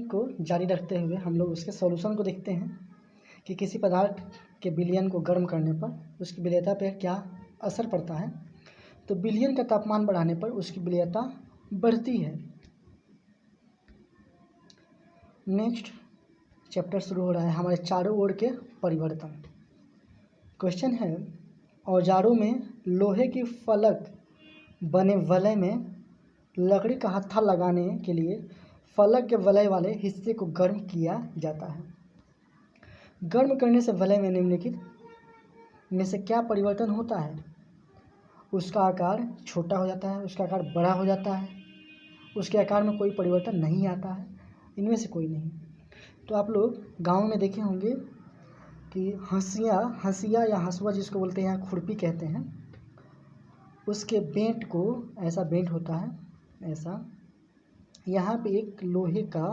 को जारी रखते हुए हम लोग उसके सॉल्यूशन को देखते हैं कि किसी पदार्थ के विलयन को गर्म करने पर उसकी विलेयता पर क्या असर पड़ता है। तो विलयन का तापमान बढ़ाने पर उसकी विलेयता बढ़ती है। नेक्स्ट चैप्टर शुरू हो रहा है हमारे चारों ओर के परिवर्तन। क्वेश्चन है, औजारों में लोहे की फलक बने वलय में लकड़ी का हत्था लगाने के लिए फलक के वलय वाले हिस्से को गर्म किया जाता है। गर्म करने से वलय में निम्नलिखित में से क्या परिवर्तन होता है। उसका आकार छोटा हो जाता है, उसका आकार बड़ा हो जाता है, उसके आकार में कोई परिवर्तन नहीं आता है, इनमें से कोई नहीं। तो आप लोग गांव में देखे होंगे कि हंसिया या हंसुआ जिसको बोलते हैं, यहाँ खुरपी कहते हैं, उसके बेंट को ऐसा बेंट होता है, ऐसा यहाँ पे एक लोहे का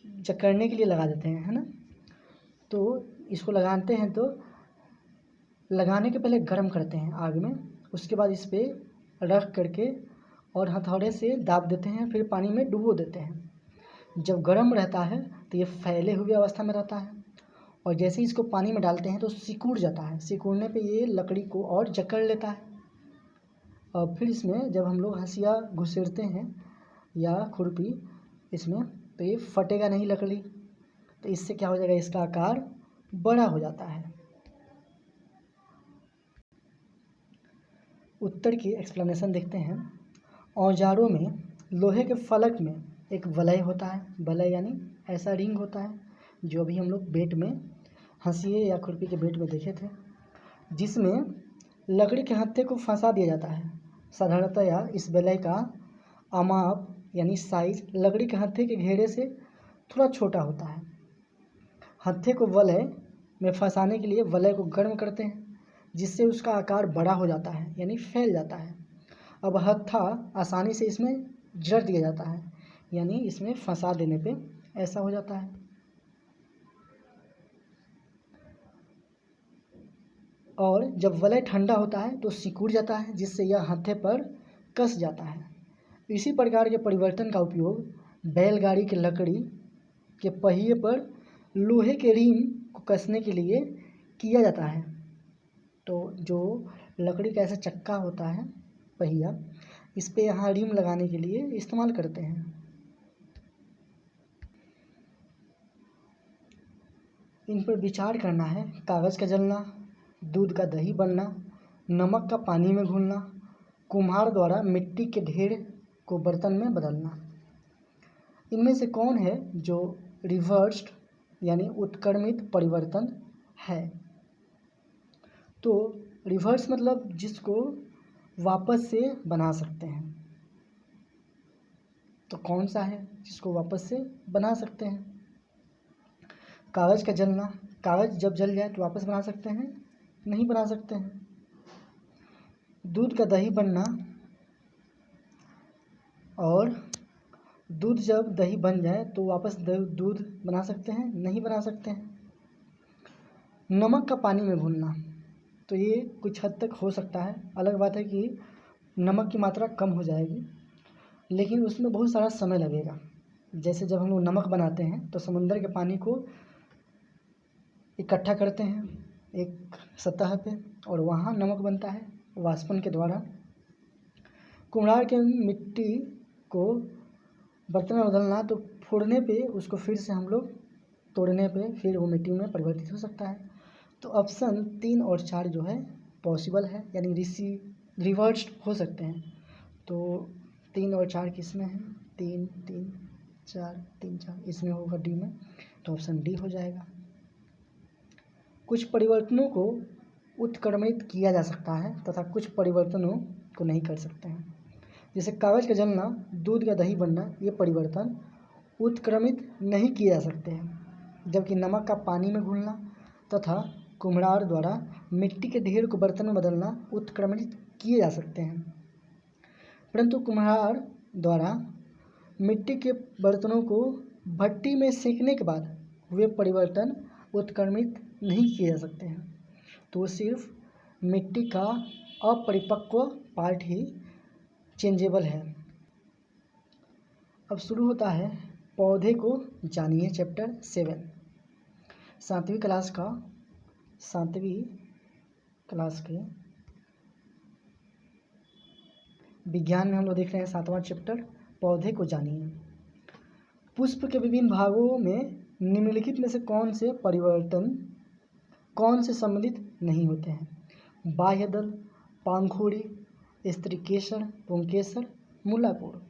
जकड़ने के लिए लगा देते हैं, है ना। तो इसको लगाते हैं तो लगाने के पहले गर्म करते हैं आग में, उसके बाद इस पर रख करके और हथौड़े से दाब देते हैं, फिर पानी में डुबो देते हैं। जब गर्म रहता है तो ये फैले हुए अवस्था में रहता है और जैसे ही इसको पानी में डालते हैं तो सिकुड़ जाता है। सिकुड़ने पे ये लकड़ी को और जकड़ लेता है और फिर इसमें जब हम लोग हंसिया घुसेड़ते हैं या खुरपी इसमें तो ये फटेगा नहीं लकड़ी, तो इससे क्या हो जाएगा, इसका आकार बड़ा हो जाता है। उत्तर की एक्सप्लेनेशन देखते हैं। औजारों में लोहे के फलक में एक वलय होता है, वलय यानी ऐसा रिंग होता है जो अभी हम लोग बेट में हंसिए या खुरपी के बेट में देखे थे, जिसमें लकड़ी के हत्थे को फंसा दिया जाता है। साधारणतया इस वलय का आमाप यानी साइज लकड़ी के हत्थे के घेरे से थोड़ा छोटा होता है। हत्थे को वलय में फंसाने के लिए वलय को गर्म करते हैं जिससे उसका आकार बड़ा हो जाता है यानी फैल जाता है। अब हत्था आसानी से इसमें जड़ दिया जाता है यानी इसमें फंसा देने पे ऐसा हो जाता है। और जब वलय ठंडा होता है तो सिकुड़ जाता है जिससे यह हत्थे पर कस जाता है। इसी प्रकार के परिवर्तन का उपयोग बैलगाड़ी की लकड़ी के पहिए पर लोहे के रिम को कसने के लिए किया जाता है। तो जो लकड़ी का ऐसा चक्का होता है पहिया, इस पे यहाँ रिम लगाने के लिए इस्तेमाल करते हैं। इन पर विचार करना है। कागज़ का जलना, दूध का दही बनना, नमक का पानी में घुलना, कुम्हार द्वारा मिट्टी के ढेर को बर्तन में बदलना। इनमें से कौन है जो रिवर्स्ड यानी उत्क्रमित परिवर्तन है। तो रिवर्स मतलब जिसको वापस से बना सकते हैं। तो कौन सा है जिसको वापस से बना सकते हैं। कागज़ का जलना, कागज़ जब जल जाए तो वापस बना सकते हैं, नहीं बना सकते हैं। दूध का दही बनना, और दूध जब दही बन जाए तो वापस दूध बना सकते हैं, नहीं बना सकते हैं। नमक का पानी में घुलना, तो ये कुछ हद तक हो सकता है। अलग बात है कि नमक की मात्रा कम हो जाएगी लेकिन उसमें बहुत सारा समय लगेगा। जैसे जब हम लोग नमक बनाते हैं तो समुंदर के पानी को इकट्ठा करते हैं एक सतह पे और वहाँ नमक बनता है वाष्पन के द्वारा। कुम्हार के मिट्टी को बर्तन में बदलना, तो फोड़ने पे उसको फिर से हम लोग तोड़ने पे फिर वो मिट्टी में परिवर्तित हो सकता है। तो ऑप्शन 3 और 4 जो है पॉसिबल है यानी रिवर्स्ड हो सकते हैं। तो 3 और 4 किस में है, 3 3 4 3 4 इसमें होगा डी में, तो ऑप्शन डी हो जाएगा। कुछ परिवर्तनों को उत्क्रमित किया जा सकता है तथा कुछ परिवर्तनों को नहीं कर सकते हैं। जैसे कागज़ का जलना, दूध का दही बनना, ये परिवर्तन उत्क्रमित नहीं किए जा सकते हैं, जबकि नमक का पानी में घुलना तथा कुम्हार द्वारा मिट्टी के ढेर को बर्तन में बदलना उत्क्रमित किए जा सकते हैं। परंतु कुम्हार द्वारा मिट्टी के बर्तनों को भट्टी में सेकने के बाद हुए परिवर्तन उत्क्रमित नहीं किए जा सकते हैं। तो वो सिर्फ मिट्टी का अपरिपक्व पार्ट ही चेंजेबल है। अब शुरू होता है पौधे को जानिए चैप्टर 7 सातवीं क्लास के विज्ञान में हम लोग देख रहे हैं 7वां चैप्टर पौधे को जानिए। पुष्प के विभिन्न भागों में निम्नलिखित में से कौन से परिवर्तन कौन से सम्मिलित नहीं होते हैं? बाह्य दल, पंखुड़ी, स्त्रीकेसर, पुंकेसर, मूलाकोर।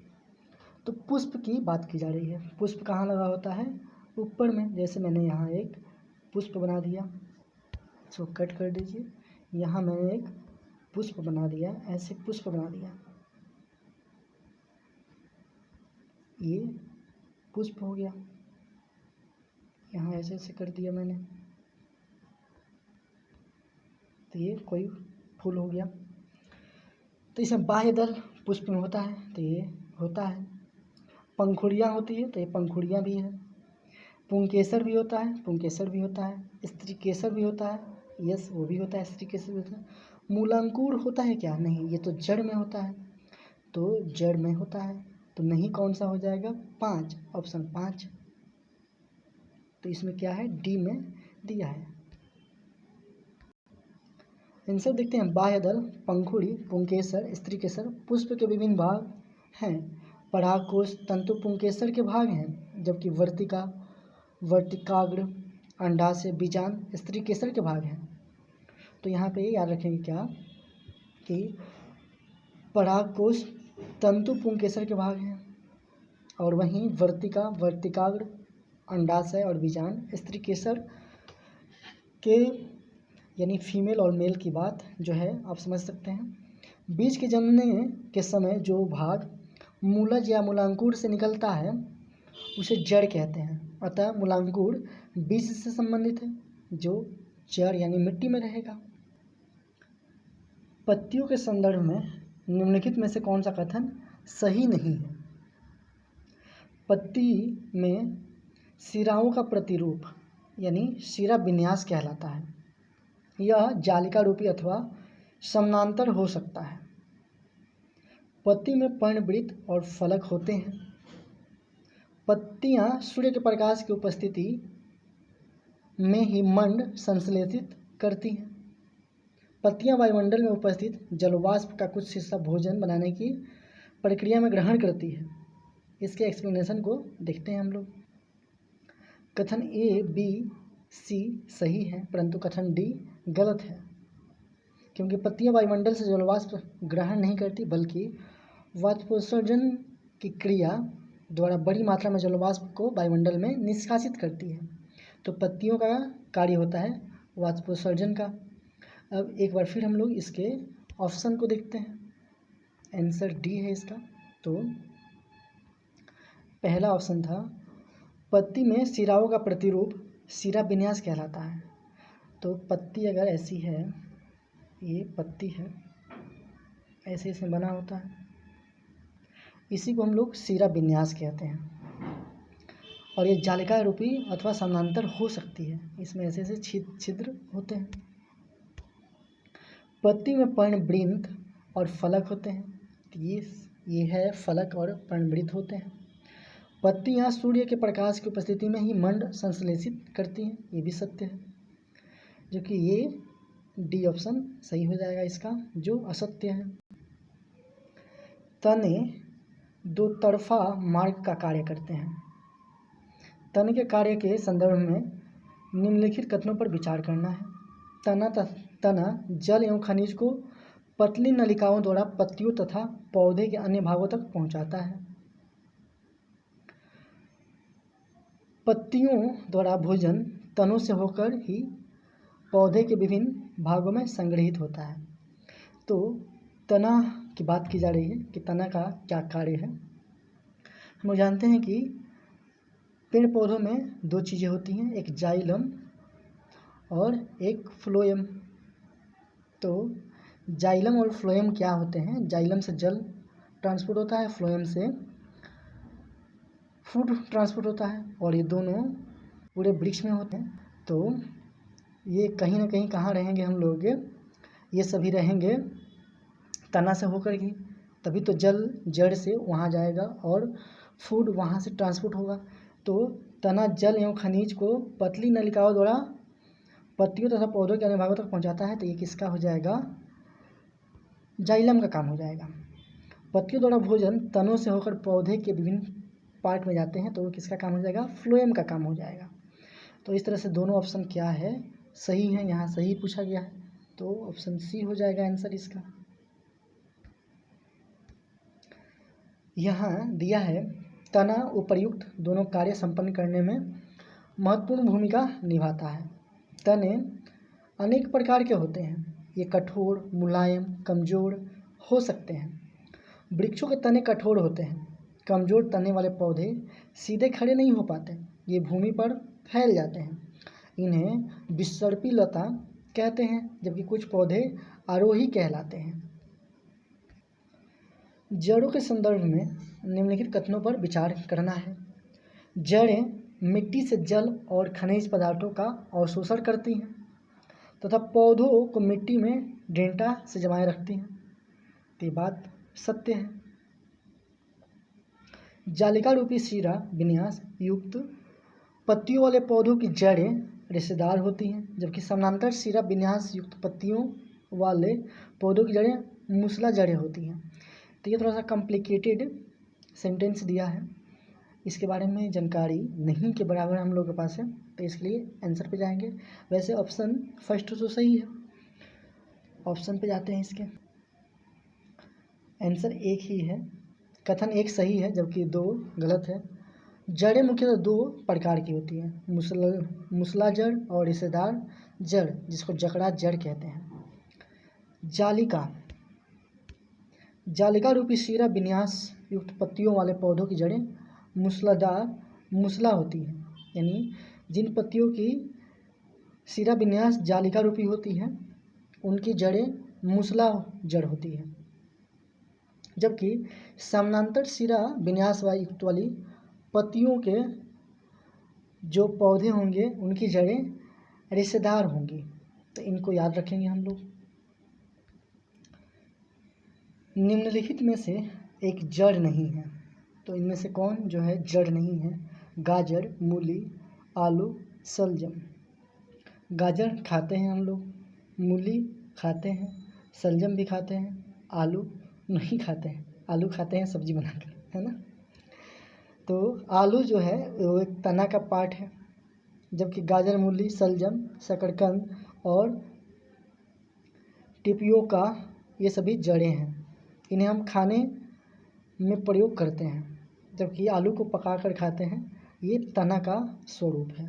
तो पुष्प की बात की जा रही है। पुष्प कहाँ लगा होता है? ऊपर में। जैसे मैंने यहाँ एक पुष्प बना दिया, इसको कट कर दीजिए। यहाँ मैंने एक पुष्प बना दिया, ऐसे पुष्प बना दिया, ये पुष्प हो गया। यहाँ ऐसे ऐसे कर दिया मैंने, तो ये कोई फूल हो गया। तो इसमें बाह्य दल पुष्प में होता है, तो ये होता है। पंखुड़ियाँ होती है, तो ये पंखुड़ियाँ भी है। पुंकेसर भी होता है, पुंकेसर भी होता है। स्त्रीकेसर भी होता है, यस वो भी होता है, स्त्रीकेसर भी होता है। मूलांकुर होता है क्या? नहीं, ये तो जड़ में होता है, तो जड़ में होता है, तो नहीं। कौन सा हो जाएगा? 5, ऑप्शन 5। तो इसमें क्या है? डी में दिया है। आंसर देखते हैं। बाह्य दल, पंखुड़ी, पुंकेसर, स्त्रीकेसर पुष्प के विभिन्न भाग हैं। परागकोश तंतु पुंकेसर के भाग हैं, जबकि वर्तिकाग्र, अंडाशय, बीजांड स्त्रीकेसर के भाग हैं। तो यहाँ पे याद रखेंगे क्या कि परागकोश तंतु पुंकेसर के भाग हैं, और वहीं वर्तिकाग्र, अंडाशय और बीजांड स्त्रीकेसर के, यानी फीमेल और मेल की बात जो है आप समझ सकते हैं। बीज के जन्मने के समय जो भाग मूलज या मूलांकुर से निकलता है उसे जड़ कहते हैं। अतः मूलांकुर बीज से संबंधित है, जो जड़ यानी मिट्टी में रहेगा। पत्तियों के संदर्भ में निम्नलिखित में से कौन सा कथन सही नहीं है? पत्ती में शिराओं का प्रतिरूप यानी शिरा विन्यास कहलाता है। यह जालिका रूपी अथवा समानांतर हो सकता है। पत्ती में पर्णवृत्त और फलक होते हैं। पत्तियां सूर्य के प्रकाश की उपस्थिति में ही मंड संश्लेषित करती हैं। पत्तियां वायुमंडल में उपस्थित जलवाष्प का कुछ हिस्सा भोजन बनाने की प्रक्रिया में ग्रहण करती है। इसके एक्सप्लेनेशन को देखते हैं हम लोग। कथन ए, बी, सी सही है, परंतु कथन डी गलत है, क्योंकि पत्तियां वायुमंडल से जलवाष्प ग्रहण नहीं करती, बल्कि वाष्पोत्सर्जन की क्रिया द्वारा बड़ी मात्रा में जलवाष्प को वायुमंडल में निष्कासित करती है। तो पत्तियों का कार्य होता है वाष्पोत्सर्जन का। अब एक बार फिर हम लोग इसके ऑप्शन को देखते हैं। आंसर डी है इसका। तो पहला ऑप्शन था पत्ती में शिराओं का प्रतिरूप शिरा विन्यास कहलाता है। तो पत्ती अगर ऐसी है, ये पत्ती है, ऐसे इसमें बना होता है, इसी को हम लोग शिरा विन्यास कहते हैं। और ये जालिका रूपी अथवा समानांतर हो सकती है, इसमें ऐसे ऐसे छिद्र होते हैं। पत्ती में पर्णवृत्त और फलक होते हैं, तो ये है फलक और पर्णवृत्त होते हैं। पत्तियां सूर्य के प्रकाश की उपस्थिति में ही मंड संश्लेषित करती हैं, ये भी सत्य है, जो कि ये डी ऑप्शन सही हो जाएगा इसका, जो असत्य है। तने दो तरफा मार्ग का कार्य करते हैं। तने के कार्य के संदर्भ में निम्नलिखित कथनों पर विचार करना है। तना जल एवं खनिज को पतली नलिकाओं द्वारा पत्तियों तथा पौधे के अन्य भागों तक पहुंचाता है। पत्तियों द्वारा भोजन तनों से होकर ही पौधे के विभिन्न भागों में संग्रहित होता है। तो तना की बात की जा रही है कि तना का क्या कार्य है। हम लोग जानते हैं कि पेड़ पौधों में दो चीज़ें होती हैं, एक जाइलम और एक फ्लोएम। तो जाइलम और फ्लोएम क्या होते हैं? जाइलम से जल ट्रांसपोर्ट होता है, फ्लोएम से फूड ट्रांसपोर्ट होता है, और ये दोनों पूरे वृक्ष में होते हैं। तो ये कहीं ना कहीं कहाँ रहेंगे हम लोग? ये सभी रहेंगे तना से होकर ही, तभी तो जल जड़ से वहाँ जाएगा और फूड वहाँ से ट्रांसपोर्ट होगा। तो तना जल एवं खनिज को पतली नलिकाओं द्वारा पत्तियों तथा पौधों के अन्य भागों तक पहुँचाता है। तो ये किसका हो जाएगा? जाइलम का काम हो जाएगा। पत्तियों द्वारा भोजन तनों से होकर पौधे के विभिन्न पार्ट में जाते हैं, तो वो किसका काम हो जाएगा? फ्लोएम का काम हो जाएगा। तो इस तरह से दोनों ऑप्शन क्या है? सही है। यहाँ सही पूछा गया है, तो ऑप्शन सी हो जाएगा आंसर इसका। यहाँ दिया है तना उपर्युक्त दोनों कार्य संपन्न करने में महत्वपूर्ण भूमिका निभाता है। तने अनेक प्रकार के होते हैं। ये कठोर, मुलायम, कमज़ोर हो सकते हैं। वृक्षों के तने कठोर होते हैं। कमज़ोर तने वाले पौधे सीधे खड़े नहीं हो पाते, ये भूमि पर फैल जाते हैं। इन्हें विसर्पी लता कहते हैं, जबकि कुछ पौधे आरोही कहलाते हैं। जड़ों के संदर्भ में निम्नलिखित कथनों पर विचार करना है। जड़ें मिट्टी से जल और खनिज पदार्थों का अवशोषण करती हैं तथा पौधों को मिट्टी में डेंटा से जमाए रखती हैं। ये बात सत्य है। जालिका रूपी शीरा विन्यास युक्त पत्तियों वाले पौधों की जड़ें रेशेदार होती हैं, जबकि समानांतर शीरा विन्यास युक्त पत्तियों वाले पौधों की जड़ें मूसला जड़ें होती हैं। तो ये थोड़ा सा कॉम्प्लिकेटेड सेंटेंस दिया है, इसके बारे में जानकारी नहीं के बराबर हम लोग के पास है, तो इसके लिए आंसर पे जाएंगे। वैसे ऑप्शन फर्स्ट तो सही है, ऑप्शन पे जाते हैं। इसके आंसर एक ही है। कथन एक सही है जबकि दो गलत है। जड़ें मुख्यतः दो प्रकार की होती हैं, मूसला जड़ और रेशेदार जड़, जिसको जकड़ा जड़ कहते हैं। जालिका रूपी शीरा विन्यास युक्त पत्तियों वाले पौधों की जड़ें मूसला होती हैं, यानी जिन पत्तियों की शीरा विन्यास जालिका रूपी होती है उनकी जड़ें मूसला जड़ होती है, जबकि समानांतर शीरा विन्यास युक्त वाली पत्तियों के जो पौधे होंगे उनकी जड़ें रेशेदार होंगी। तो इनको याद रखेंगे हम लोग। निम्नलिखित में से एक जड़ नहीं है, तो इनमें से कौन जो है जड़ नहीं है? गाजर, मूली, आलू, शलजम। गाजर खाते हैं हम लोग, मूली खाते हैं, शलजम भी खाते हैं, आलू नहीं खाते हैं। आलू खाते हैं सब्जी बनाकर, है ना। तो आलू जो है वो एक तना का पार्ट है, जबकि गाजर, मूली, शलजम, शकरकंद और टिपियोका ये सभी जड़ें हैं। इन्हें हम खाने में प्रयोग करते हैं, जबकि आलू को पकाकर खाते हैं। ये तना का स्वरूप है।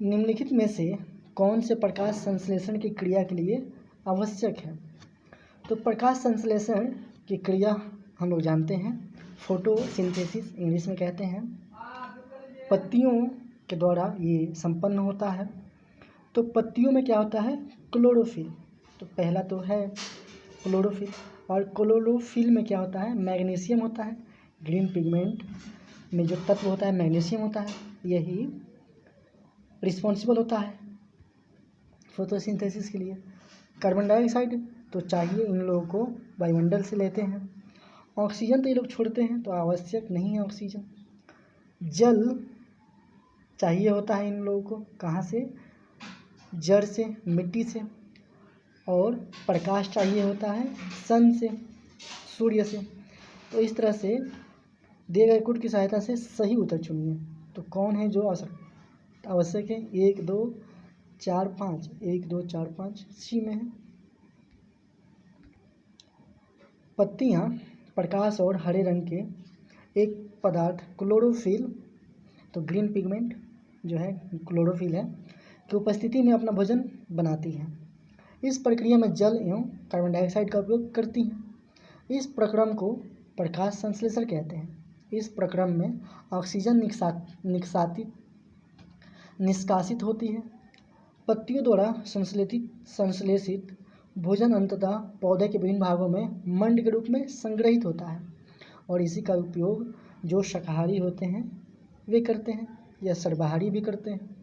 निम्नलिखित में से कौन से प्रकाश संश्लेषण की क्रिया के लिए आवश्यक है? तो प्रकाश संश्लेषण की क्रिया हम लोग जानते हैं, फोटोसिंथेसिस इंग्लिश में कहते हैं। पत्तियों के द्वारा ये संपन्न होता है। तो पत्तियों में क्या होता है? क्लोरोफिल। तो पहला तो है क्लोरोफिल, और क्लोरोफिल में क्या होता है? मैग्नीशियम होता है। ग्रीन पिगमेंट में जो तत्व होता है मैग्नीशियम होता है, यही रिस्पॉन्सिबल होता है फोटोसिंथेसिस के लिए। कार्बन डाइऑक्साइड तो चाहिए इन लोगों को, वायुमंडल से लेते हैं। ऑक्सीजन तो ये लोग छोड़ते हैं, तो आवश्यक नहीं है ऑक्सीजन। जल चाहिए होता है इन लोगों को, कहाँ से? जड़ से, मिट्टी से। और प्रकाश चाहिए होता है सन से, सूर्य से। तो इस तरह से दिए गए कोड की सहायता से सही उत्तर चुनिए। तो कौन है जो आवश्यक है? 1 2 4 5, 1 2 4 5 सी में है। पत्तियां प्रकाश और हरे रंग के एक पदार्थ क्लोरोफिल, तो ग्रीन पिगमेंट जो है क्लोरोफिल है, की उपस्थिति में अपना भोजन बनाती हैं। इस प्रक्रिया में जल एवं कार्बन डाइऑक्साइड का उपयोग करती हैं। इस प्रक्रम को प्रकाश संश्लेषण कहते हैं। इस प्रक्रम में ऑक्सीजन निष्कासित होती है। पत्तियों द्वारा संश्लेषित भोजन अंततः पौधे के विभिन्न भागों में मंड के रूप में संग्रहित होता है, और इसी का उपयोग जो शाकाहारी होते हैं वे करते हैं, या सर्वाहारी भी करते हैं।